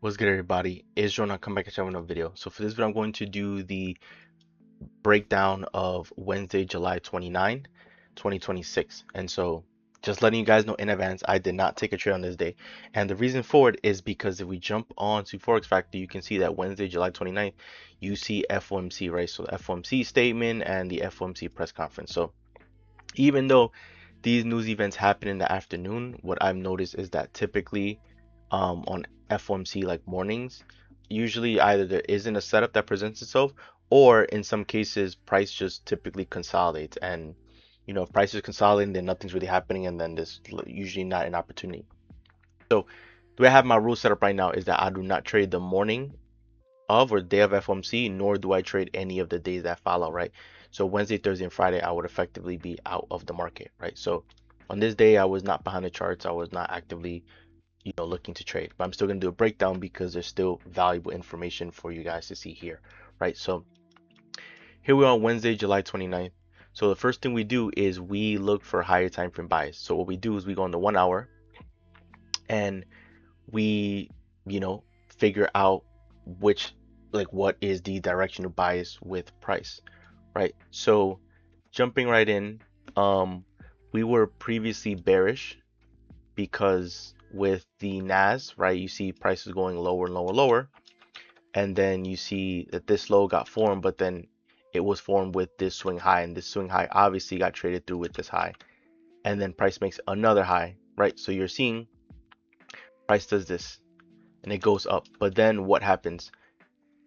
What's good, everybody? It's Jonah. Come back and show another video. So for this video, I'm going to do the breakdown of Wednesday, July 29, 2026. And so just letting you guys know in advance, I did not take a trade on this day. And the reason for it is because if we jump on to Forex Factor, you can see that Wednesday, July 29th, you see FOMC, right? So the FOMC statement and the FOMC press conference. So even though these news events happen in the afternoon, what I've noticed is that typically on FOMC like mornings, usually either there isn't a setup that presents itself, or in some cases, price just typically consolidates. And if price is consolidating, then nothing's really happening, and then there's usually not an opportunity. So the way I have my rule set up right now is that I do not trade the morning of or day of FOMC, nor do I trade any of the days that follow, right? So Wednesday, Thursday, and Friday, I would effectively be out of the market, right? So on this day, I was not behind the charts. I was not actively, looking to trade, but I'm still going to do a breakdown because there's still valuable information for you guys to see here, right? So here we are on Wednesday, July 29th. So the first thing we do is we look for higher time frame buys. So what we do is we go on the 1 hour and we, figure out which, like, what is the directional bias with price, right? So jumping right in, we were previously bearish because with the NAS, right, you see prices going lower and lower, lower, and then you see that this low got formed, but then it was formed with this swing high, and this swing high obviously got traded through with this high, and then price makes another high, right? So you're seeing price does this and it goes up, but then what happens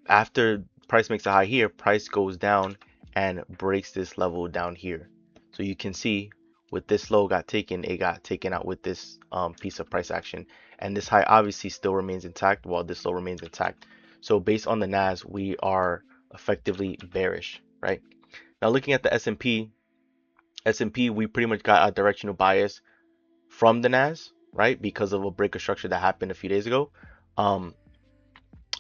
after price makes a high here? Price goes down and breaks this level down here. So you can see with this low got taken, it got taken out with this piece of price action, and this high obviously still remains intact while this low remains intact. So based on the NAS, we are effectively bearish, right? Now looking at the S&P, we pretty much got a directional bias from the NAS, right, because of a break of structure that happened a few days ago. um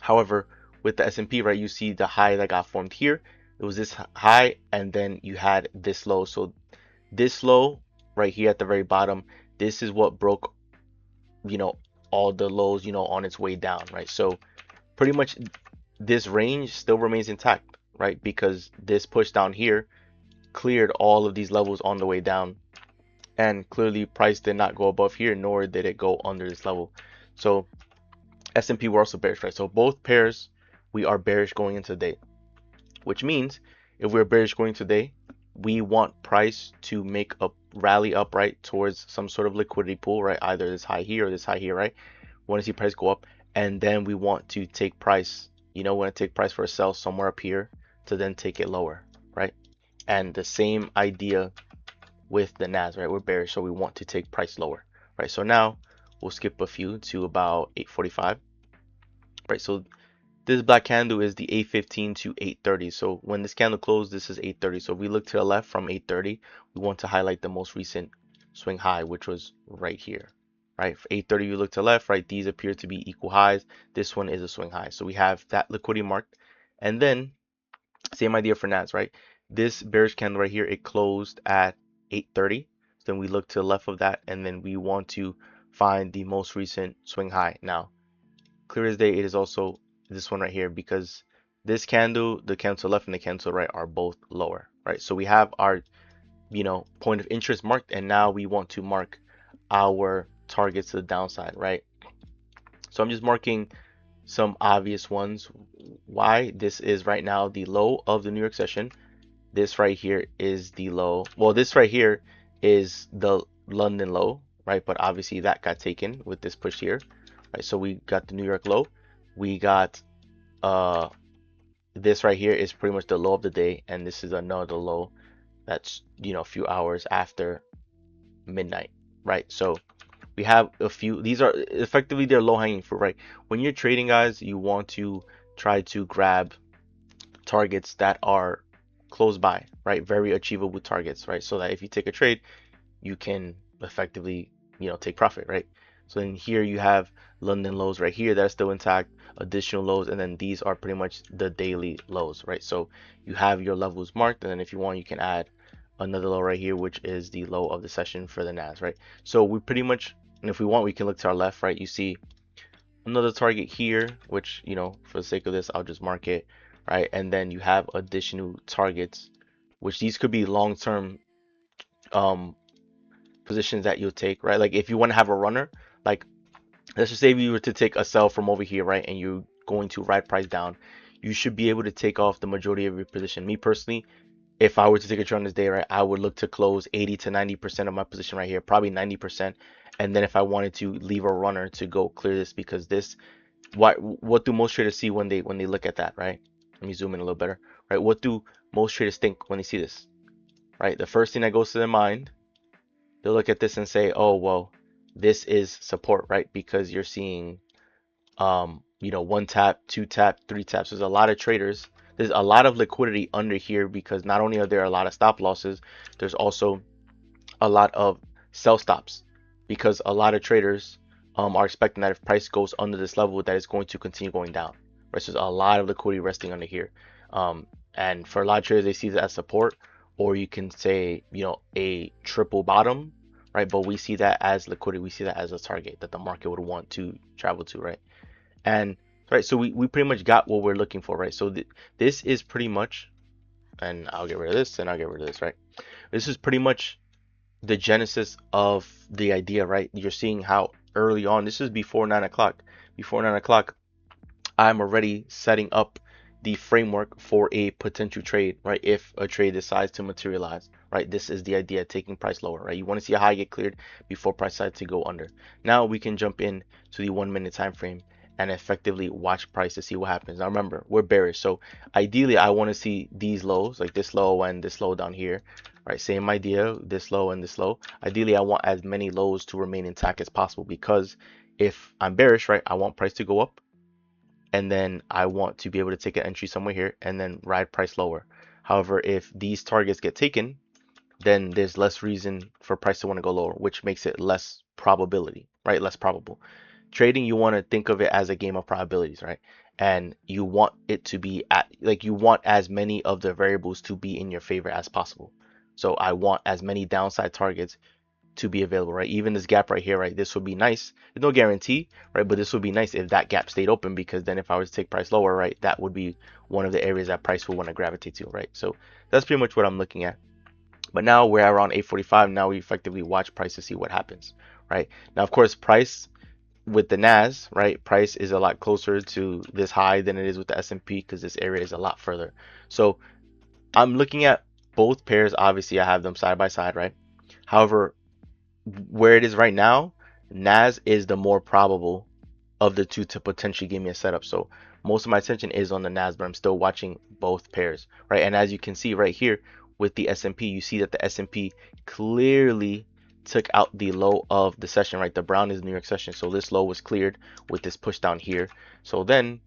However, with the S&P, right, you see the high that got formed here. It was this high, and then you had this low. So this low right here at the very bottom, this is what broke, you know, all the lows, on its way down, right? So pretty much this range still remains intact, right? Because this push down here cleared all of these levels on the way down, and clearly price did not go above here, nor did it go under this level. So S&P were also bearish, right? So both pairs we are bearish going into the day, which means if we're bearish going today, we want price to make a rally up, right, towards some sort of liquidity pool, right? Either this high here or this high here, right? We want to see price go up, and then we want to take price, we want to take price for a sell somewhere up here to then take it lower, right? And the same idea with the NAS, right? We're bearish, so we want to take price lower, right? So now we'll skip a few to about 8:45, right? So this black candle is the 8:15 to 8:30. So when this candle closed, this is 8:30. So if we look to the left from 8:30, we want to highlight the most recent swing high, which was right here, right? For 8:30, you look to the left, right? These appear to be equal highs. This one is a swing high. So we have that liquidity marked. And then same idea for NAS, right? This bearish candle right here, it closed at 8:30. So then we look to the left of that, and then we want to find the most recent swing high. Now, clear as day, it is also this one right here, because this candle, the candle to the left and the candle to the right are both lower, right? So we have our, point of interest marked, and now we want to mark our targets to the downside, right? So I'm just marking some obvious ones. Why? This is right now the low of the New York session. This right here is the low. Well, this right here is the London low, right? But obviously that got taken with this push here, right? So we got the New York low. We got this right here is pretty much the low of the day, and this is another low that's, a few hours after midnight, right? So we have a few. These are effectively they're low hanging fruit, right? When you're trading, guys, you want to try to grab targets that are close by, right? Very achievable targets, right? So that if you take a trade, you can effectively, take profit, right? So then here you have London lows right here that are still intact, additional lows, and then these are pretty much the daily lows, right? So you have your levels marked, and then if you want, you can add another low right here, which is the low of the session for the NAS, right? So we pretty much, and if we want, we can look to our left, right? You see another target here, which, for the sake of this, I'll just mark it, right? And then you have additional targets, which these could be long-term um positions that you'll take, right? Like if you want to have a runner, like let's just say if you were to take a sell from over here, right, and you're going to ride price down, you should be able to take off the majority of your position. Me personally, if I were to take a trade on this day, right, I would look to close 80 to 90% of my position right here, probably 90%. And then if I wanted to leave a runner to go clear this, because this, what do most traders see when they look at that, right? Let me zoom in a little better, right? What do most traders think when they see this, right? The first thing that goes to their mind, they'll look at this and say, oh, well, this is support, right? Because you're seeing one tap, two tap, three taps. There's a lot of traders. There's a lot of liquidity under here because not only are there a lot of stop losses, there's also a lot of sell stops because a lot of traders are expecting that if price goes under this level, that it's going to continue going down. Right? So there's a lot of liquidity resting under here. And for a lot of traders, they see that as support, or you can say, a triple bottom, right? But we see that as liquidity. We see that as a target that the market would want to travel to, right? And right, so we pretty much got what we're looking for, right? So this is pretty much, and I'll get rid of this and I'll get rid of this, right? This is pretty much the genesis of the idea, right? You're seeing how early on, this is before 9 o'clock. Before 9 o'clock, I'm already setting up the framework for a potential trade, right? If a trade decides to materialize, right? This is the idea, taking price lower, right? You want to see a high get cleared before price decides to go under. Now we can jump in to the 1 minute time frame and effectively watch price to see what happens. Now remember, we're bearish, so ideally I want to see these lows, like this low and this low down here, right? Same idea, this low and this low. Ideally, I want as many lows to remain intact as possible because if I'm bearish, right, I want price to go up and then I want to be able to take an entry somewhere here and then ride price lower. However, if these targets get taken, then there's less reason for price to want to go lower, which makes it less probability, right? Less probable. Trading, you want to think of it as a game of probabilities, right? And you want it to be at, like, you want as many of the variables to be in your favor as possible. So I want as many downside targets to be available, right? Even this gap right here, right? This would be nice. There's no guarantee, right? But this would be nice if that gap stayed open, because then if I was to take price lower, right, that would be one of the areas that price will want to gravitate to, right? So that's pretty much what I'm looking at. But now we're around 8:45. Now we effectively watch price to see what happens, right? Now, of course, price with the NAS, right? Price is a lot closer to this high than it is with the S&P because this area is a lot further. So I'm looking at both pairs. Obviously, I have them side by side, right? However, where it is right now, NAS is the more probable of the two to potentially give me a setup. So most of my attention is on the NAS, but I'm still watching both pairs, right? And as you can see right here with the S&P, you see that the S&P clearly took out the low of the session, right? The brown is New York session. So this low was cleared with this push down here. So then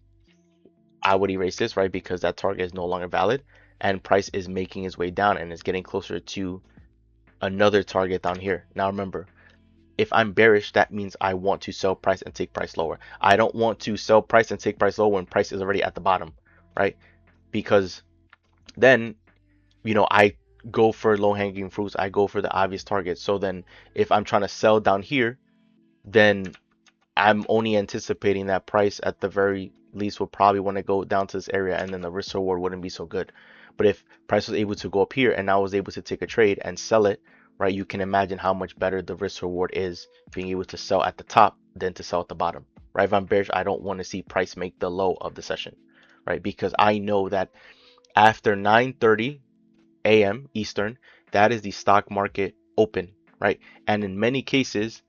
I would erase this, right? Because that target is no longer valid and price is making its way down and is getting closer to another target down here. Now remember, if I'm bearish, that means I want to sell price and take price lower. I don't want to sell price and take price lower when price is already at the bottom, right? Because then, I go for low hanging fruits. I go for the obvious targets. So then if I'm trying to sell down here, then I'm only anticipating that price at the very least will probably want to go down to this area and then the risk reward wouldn't be so good. But if price was able to go up here and I was able to take a trade and sell it, right, you can imagine how much better the risk reward is being able to sell at the top than to sell at the bottom, right? If I'm bearish, I don't want to see price make the low of the session, right? Because I know that after 9:30 a.m. Eastern, that is the stock market open, right? And in many cases,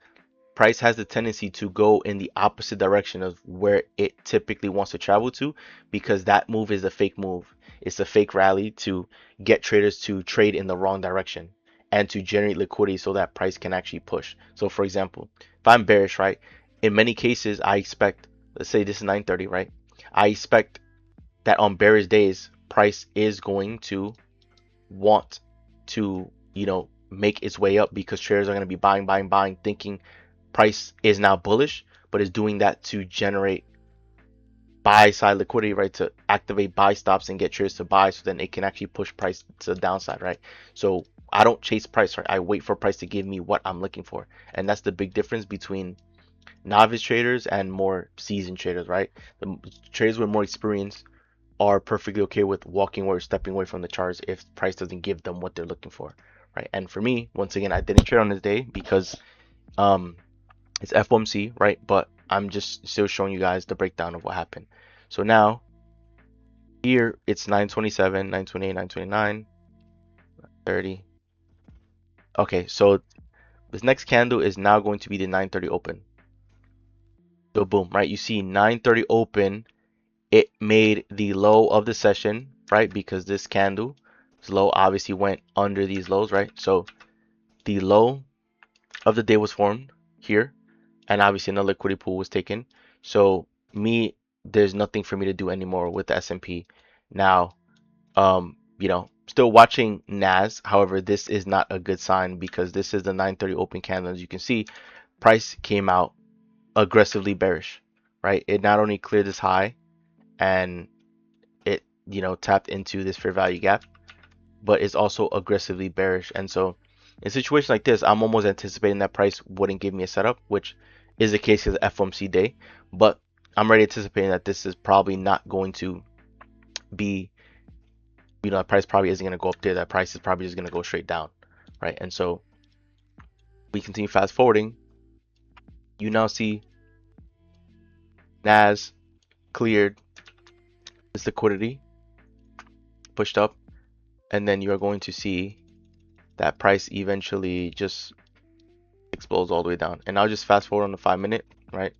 price has the tendency to go in the opposite direction of where it typically wants to travel to, because that move is a fake move. It's a fake rally to get traders to trade in the wrong direction and to generate liquidity so that price can actually push. So for example, if I'm bearish, right, in many cases I expect, let's say this is 9:30, right? I expect that on bearish days, price is going to want to, make its way up because traders are going to be buying, buying, buying, thinking price is now bullish, but is doing that to generate buy side liquidity, right? To activate buy stops and get traders to buy so then it can actually push price to the downside, right? So I don't chase price, right? I wait for price to give me what I'm looking for. And that's the big difference between Novice traders and more seasoned traders, right? The traders with more experience are perfectly okay with walking away or stepping away from the charts if price doesn't give them what they're looking for, right? And for me, once again, I didn't trade on this day because um it's FOMC, right? But I'm just still showing you guys the breakdown of what happened. So now here it's 927, 928, 929, 30. Okay, so this next candle is now going to be the 930 open. So boom, right? You see 930 open, it made the low of the session, right? Because this candle, this low obviously went under these lows, right? So the low of the day was formed here, and obviously no liquidity pool was taken. So there's nothing for me to do anymore with the S&P. Now, still watching NAS. However, this is not a good sign because this is the 930 open candle. As you can see, price came out aggressively bearish, right? It not only cleared this high and it, tapped into this fair value gap, but it's also aggressively bearish. And so in a situation like this, I'm almost anticipating that price wouldn't give me a setup, which is the case because FOMC day. But I'm already anticipating that this is probably not going to be, that price probably isn't going to go up there. That price is probably just going to go straight down, right? And so we continue fast forwarding. You now see NAS cleared this liquidity, pushed up, and then you're going to see that price eventually just explodes all the way down. And I'll just fast forward on the 5-minute, right?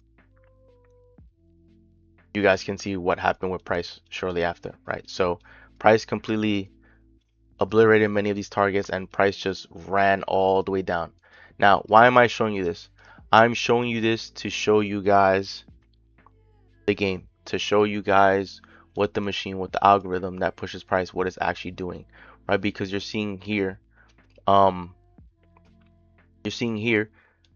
You guys can see what happened with price shortly after, right? So price completely obliterated many of these targets and price just ran all the way down. Now, why am I showing you this? I'm showing you this to show you guys the game, to show you guys what the machine, what the algorithm that pushes price, what it's actually doing, right? Because um, you're seeing here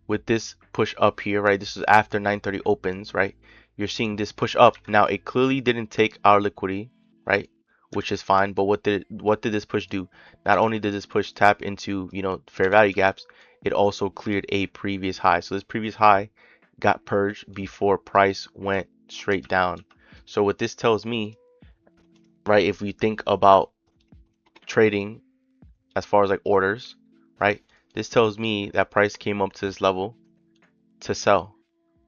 with this push up here, right? This is after 930 opens, right? You're seeing this push up. Now it clearly didn't take our liquidity, right? Which is fine, but what did this push do? Not only did this push tap into, fair value gaps, it also cleared a previous high. So this previous high got purged before price went straight down. So what this tells me, right, if we think about trading as far as like orders, right? This tells me that price came up to this level to sell,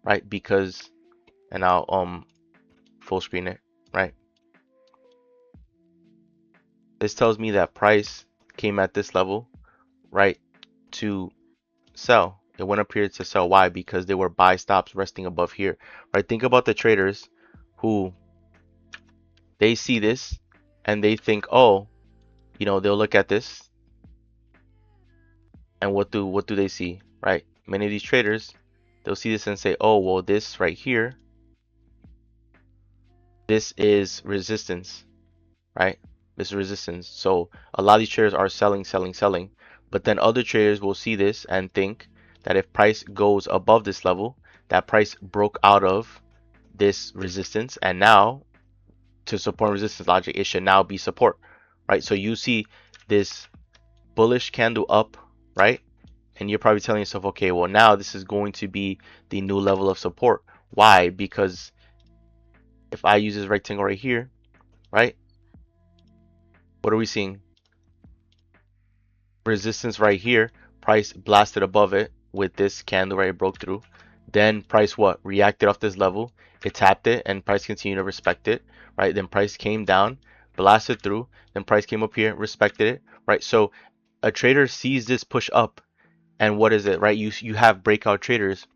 right? Because, and I'll full screen it, right? This tells me that price came at this level, right, to sell. It went up here to sell. Why? Because there were buy stops resting above here, right? Think about the traders who they see this and they think, oh, they'll look at this and what do they see, right? Many of these traders, they'll see this and say, oh, well, this right here, this is resistance, right? This is resistance. So a lot of these traders are selling, selling, selling. But then other traders will see this and think that if price goes above this level, that price broke out of this resistance. And now, to support resistance logic, it should now be support, right? So you see this bullish candle up, right? And you're probably telling yourself, okay, well, now this is going to be the new level of support. Why? Because if I use this rectangle right here, right? What are we seeing? Resistance right here. Price blasted above it with this candle right, it broke through. Then price what? Reacted off this level. It tapped it and price continued to respect it, right? Then price came down, blasted through. Then price came up here, respected it, right? So a trader sees this push up, and what is it, right? You have breakout traders.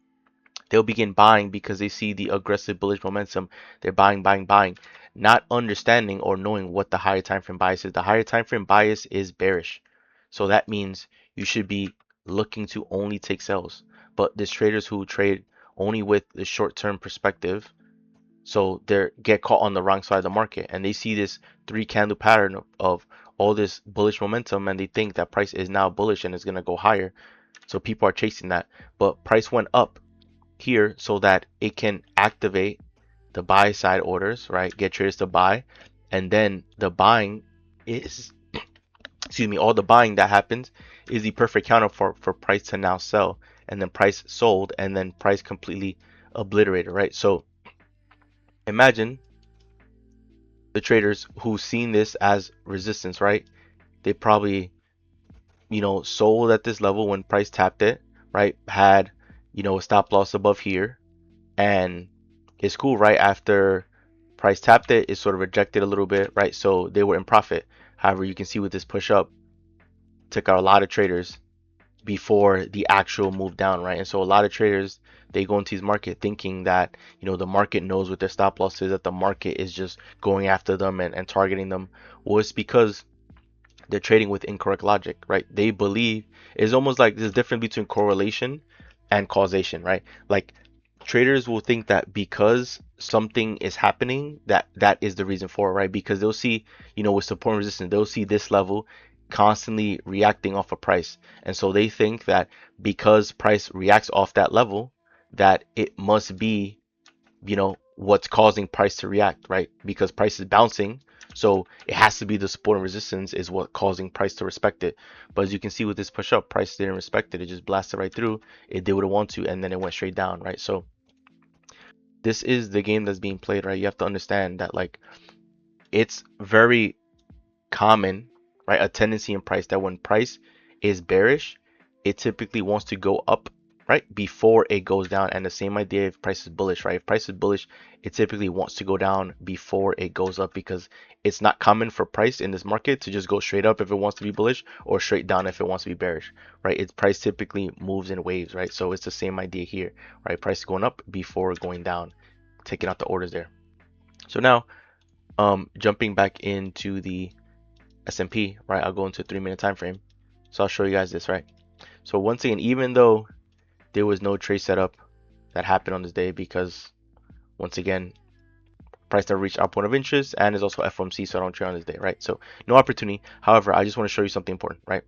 They'll begin buying because they see the aggressive bullish momentum. They're buying, buying, buying, not understanding or knowing what the higher time frame bias is. The higher time frame bias is bearish. So that means you should be looking to only take sells. But there's traders who trade only with the short-term perspective, so they get caught on the wrong side of the market, and they see this 3 candle pattern of all this bullish momentum, and they think that price is now bullish and is going to go higher. So people are chasing that, but price went up here so that it can activate the buy side orders, right? Get traders to buy, and then the buying is, excuse me, all the buying that happens is the perfect counter for price to now sell. and then price sold, and then price completely obliterated, right? So imagine the traders who seen this as resistance, right? They probably, sold at this level when price tapped it, right? Had, a stop loss above here, and it's cool. Right after price tapped it, it sort of rejected a little bit, right? So they were in profit. However, you can see with this push up, took out a lot of traders before the actual move down, right? And so a lot of traders, they go into this market thinking that, the market knows what their stop loss is, that the market is just going after them and targeting them. Well, it's because they're trading with incorrect logic, right? They believe it's almost like there's a difference between correlation and causation, right? Like traders will think that because something is happening, that is the reason for it, right? Because they'll see, with support and resistance, they'll see this level constantly reacting off a price. And so they think that because price reacts off that level, that it must be, what's causing price to react, right? Because price is bouncing, so it has to be the support and resistance is what causing price to respect it. But as you can see with this push up, price didn't respect it. It just blasted right through. It did what it wanted to, and then it went straight down, right? So this is the game that's being played, right? You have to understand that like it's very common, right? A tendency in price that when price is bearish, it typically wants to go up, right? Before it goes down. And the same idea if price is bullish, right? If price is bullish, it typically wants to go down before it goes up because it's not common for price in this market to just go straight up if it wants to be bullish or straight down if it wants to be bearish, right? Its price typically moves in waves, right? So it's the same idea here, right? Price going up before going down, taking out the orders there. So now, jumping back into the S&P, right? I'll go into a 3-minute time frame. So I'll show you guys this, right? So once again, even though there was no trade setup that happened on this day because once again, price that reached our point of interest and is also FOMC, so I don't trade on this day, right? So no opportunity. However, I just want to show you something important, right?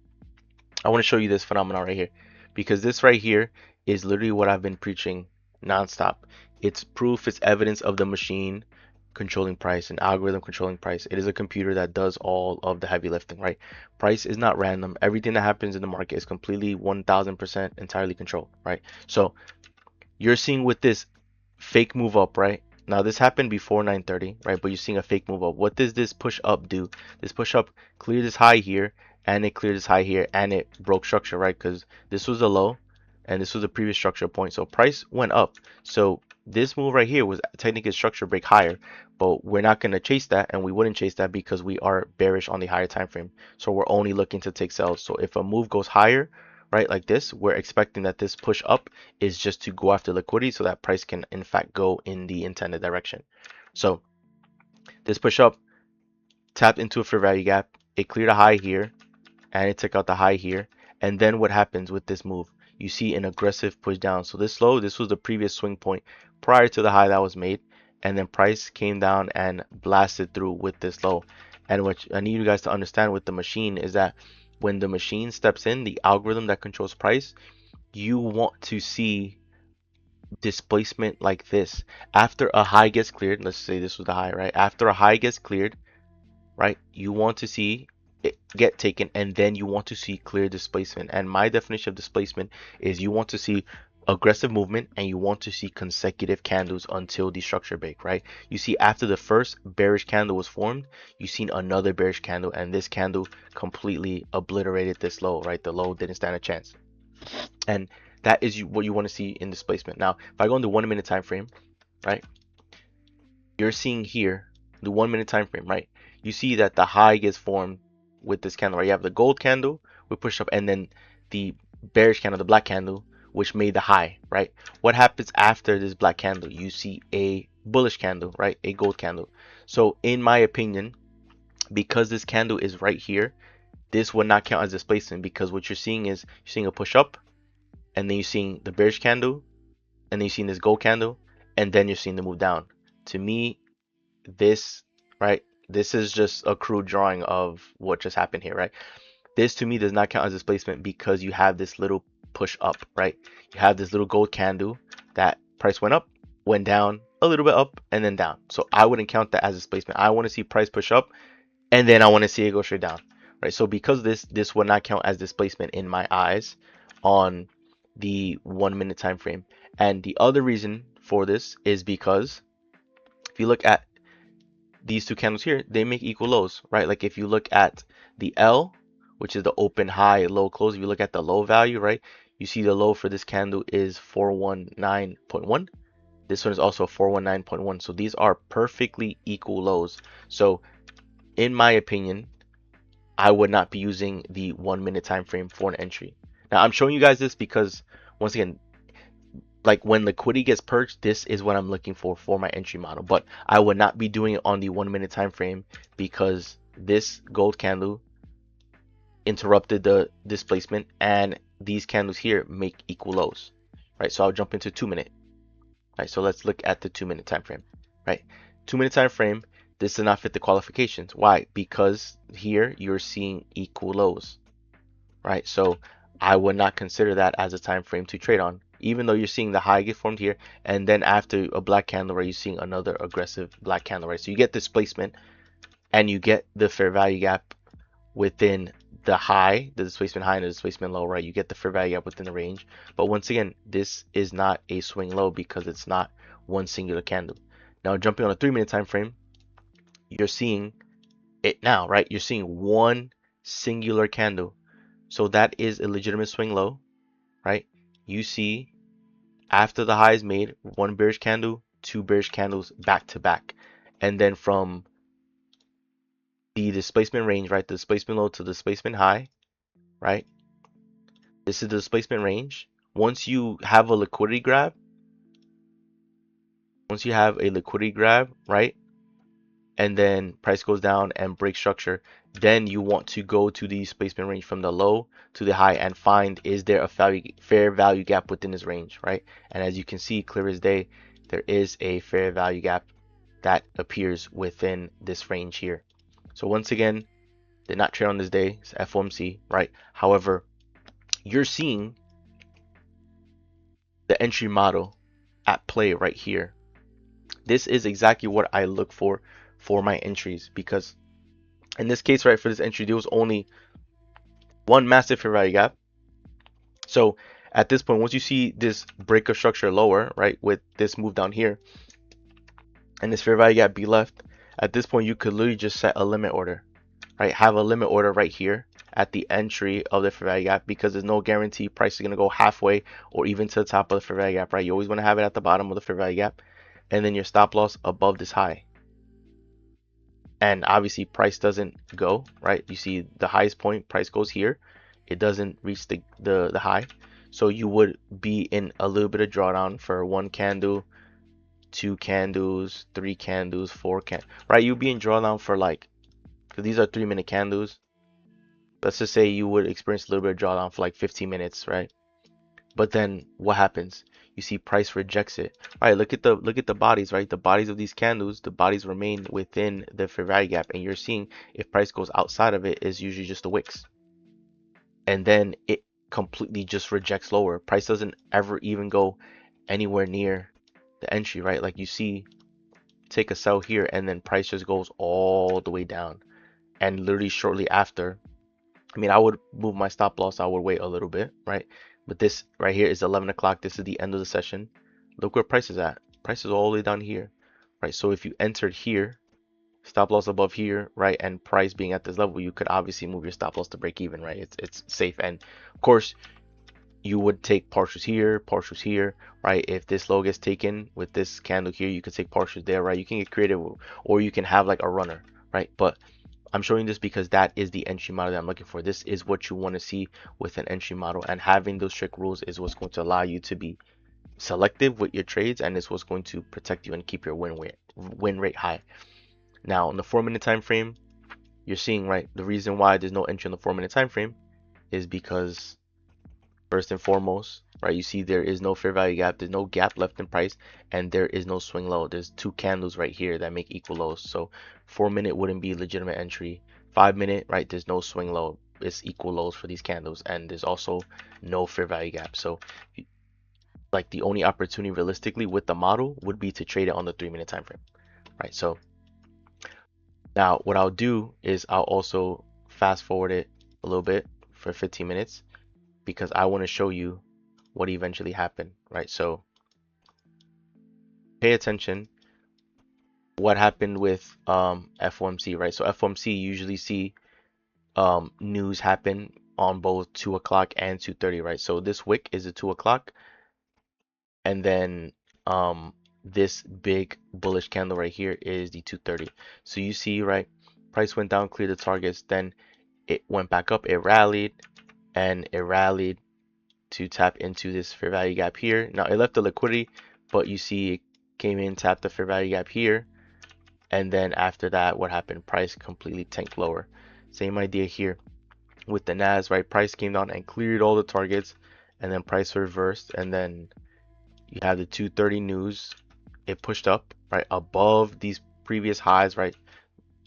I want to show you this phenomenon right here because this right here is literally what I've been preaching nonstop. It's proof, it's evidence of the machine controlling price, an algorithm controlling price. It is a computer that does all of the heavy lifting, right? Price is not random. Everything that happens in the market is completely 1000% entirely controlled, right? So you're seeing with this fake move up, right? Now this happened before 9:30, right? But you're seeing a fake move up. What does this push up do? This push up cleared this high here, and it cleared this high here, and it broke structure, right? Because this was a low, and this was a previous structure point. So price went up. So this move right here was technically a structure break higher, but we're not going to chase that, and we wouldn't chase that because we are bearish on the higher time frame. So we're only looking to take sells. So if a move goes higher, right, like this, we're expecting that this push up is just to go after liquidity so that price can in fact go in the intended direction. So this push up tapped into a fair value gap. It cleared a high here and it took out the high here. And then what happens with this move? You see an aggressive push down. So this low, this was the previous swing point prior to the high that was made. And then price came down and blasted through with this low. And what I need you guys to understand with the machine is that when the machine steps in, the algorithm that controls price, you want to see displacement like this. After a high gets cleared, let's say this was the high, right? After a high gets cleared, right, you want to see it get taken and then you want to see clear displacement. And my definition of displacement is you want to see aggressive movement and you want to see consecutive candles until the structure break, right? You see after the first bearish candle was formed, you seen another bearish candle and this candle completely obliterated this low, right? The low didn't stand a chance. And that is what you want to see in displacement. Now, if I go in the 1-minute time frame, right, you're seeing here the 1-minute time frame, right? You see that the high gets formed with this candle, right? You have the gold candle, we push up, and then the bearish candle, the black candle, which made the high, right? What happens after this black candle? You see a bullish candle, right? A gold candle. So in my opinion, because this candle is right here, this would not count as displacement because what you're seeing is you're seeing a push up, and then you're seeing the bearish candle, and then you're seeing this gold candle, and then you're seeing the move down. To me, this, right, this is just a crude drawing of what just happened here, right? This to me does not count as displacement because you have this little push up, right? You have this little gold candle that price went up, went down, a little bit up, and then down. So I wouldn't count that as displacement. I want to see price push up, and then I want to see it go straight down, right? So because this would not count as displacement in my eyes on the 1 minute time frame. And the other reason for this is because if you look at these two candles here, they make equal lows, right? Like if you look at the L, which is the open, high, low, close, if you look at the low value, right, you see the low for this candle is 419.1. This one is also 419.1. So these are perfectly equal lows. So in my opinion, I would not be using the 1 minute time frame for an entry. Now I'm showing you guys this because once again, like when liquidity gets purged, this is what I'm looking for my entry model. But I would not be doing it on the 1 minute time frame because this gold candle interrupted the displacement and these candles here make equal lows, right? So I'll jump into 2 minute. Right, so let's look at the 2 minute time frame. Right, 2 minute time frame. This does not fit the qualifications. Why? Because here you're seeing equal lows. Right, so I would not consider that as a time frame to trade on, even though you're seeing the high get formed here, and then after a black candle, right, you're seeing another aggressive black candle, right? So you get displacement and you get the fair value gap within the high, the displacement high and the displacement low, right? You get the fair value gap within the range. But once again, this is not a swing low because it's not one singular candle. Now jumping on a 3 minute time frame, you're seeing it now, right? You're seeing one singular candle. So that is a legitimate swing low, right? You see after the high is made, one bearish candle, two bearish candles back to back. And then from the displacement range, right? The displacement low to the displacement high, right? This is the displacement range. Once you have a liquidity grab, right? And then price goes down and breaks structure, then you want to go to the displacement range from the low to the high and find is there a fair value gap within this range, right? And as you can see clear as day, there is a fair value gap that appears within this range here. So once again, did not trade on this day, it's FOMC, right? However, you're seeing the entry model at play right here. This is exactly what I look for my entries, because in this case, right, for this entry, there was only one massive fair value gap. So at this point, once you see this break of structure lower, right, with this move down here and this fair value gap be left, at this point, you could literally just set a limit order, right? Have a limit order right here at the entry of the fair value gap, because there's no guarantee price is going to go halfway or even to the top of the fair value gap, right? You always want to have it at the bottom of the fair value gap, and then your stop loss above this high. And obviously price doesn't go, right? You see the highest point, price goes here, it doesn't reach the high, so you would be in a little bit of drawdown for one candle, two candles, three candles, four right? You'd be in drawdown for like, because these are 3 minute candles, let's just say you would experience a little bit of drawdown for like 15 minutes, right? But then what happens? You see price rejects it. Right, look at the bodies, right? The bodies of these candles, the bodies remain within the fair value gap, and you're seeing if price goes outside of it is usually just a wicks. And then it completely just rejects lower. Price doesn't ever even go anywhere near the entry, right? Like you see take a sell here and then price just goes all the way down. And literally shortly after, I mean, I would move my stop loss. I would wait a little bit, right? But this right here is 11 o'clock. This is the end of the session. Look where price is at. Price is all the way down here, right? So if you entered here, stop loss above here, right, and price being at this level, you could obviously move your stop loss to break even, right? It's safe. And of course, you would take partials here, right? If this low gets taken with this candle here, you could take partials there, right? You can get creative, or you can have like a runner, right? But I'm showing this because that is the entry model that I'm looking for. This is what you want to see with an entry model, and having those strict rules is what's going to allow you to be selective with your trades, and it's what's going to protect you and keep your win rate high. Now, in the 4 minute time frame, you're seeing, right, the reason why there's no entry in the 4 minute time frame is because first and foremost, right, you see there is no fair value gap, there's no gap left in price, and there is no swing low. There's two candles right here that make equal lows. So 4 minute wouldn't be a legitimate entry. 5 minute, right, there's no swing low, it's equal lows for these candles, and there's also no fair value gap. So like the only opportunity realistically with the model would be to trade it on the 3 minute time frame, right? So now what I'll do is I'll also fast forward it a little bit for 15 minutes because I want to show you what eventually happened, right? So pay attention what happened with FOMC, right? So FOMC usually see news happen on both 2 o'clock and 2:30, right? So this wick is a 2 o'clock, and then this big bullish candle right here is the 2:30. So you see, right, price went down, cleared the targets, then it went back up, it rallied, and it rallied to tap into this fair value gap here. Now it left the liquidity, but you see it came in, tapped the fair value gap here, and then after that, what happened? Price completely tanked lower. Same idea here with the Nas, right? Price came down and cleared all the targets, and then price reversed, and then you have the 2:30 news. It pushed up right above these previous highs, right?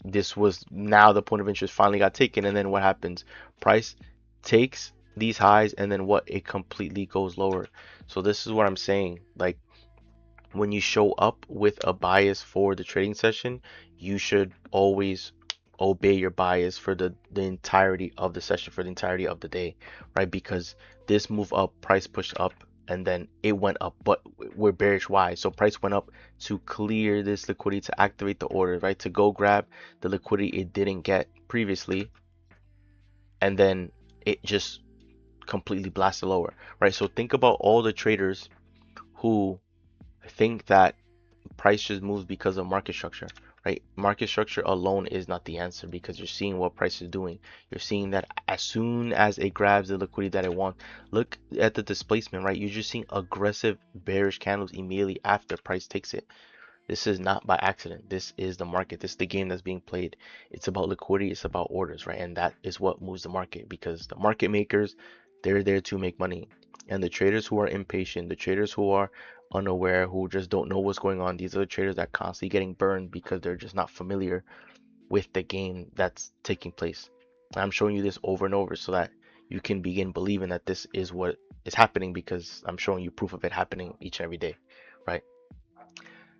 This was now the point of interest finally got taken, and then what happens? Price takes these highs, and then what? It completely goes lower. So this is what I'm saying. Like, when you show up with a bias for the trading session, you should always obey your bias for the entirety of the session, for the entirety of the day, right? Because this move up, price pushed up, and then it went up, but we're bearish. Why? So price went up to clear this liquidity, to activate the order, right? To go grab the liquidity it didn't get previously, and then it just completely blasted lower, right? So think about all the traders who think that price just moves because of market structure, right? Market structure alone is not the answer, because you're seeing what price is doing. You're seeing that as soon as it grabs the liquidity that it wants, look at the displacement, right? You're just seeing aggressive bearish candles immediately after price takes it. This is not by accident. This is the market. This is the game that's being played. It's about liquidity. It's about orders, right? And that is what moves the market, because the market makers, they're there to make money. And the traders who are impatient, the traders who are unaware, who just don't know what's going on, these are the traders that are constantly getting burned because they're just not familiar with the game that's taking place. I'm showing you this over and over so that you can begin believing that this is what is happening, because I'm showing you proof of it happening each and every day, right?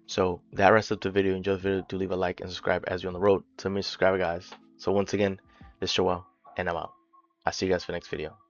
So that wraps up the video. Enjoy the video. Do leave a like and subscribe as you're on the road to 1 million subscriber, guys. So once again, this is Joel, and I'm out. I'll see you guys for the next video.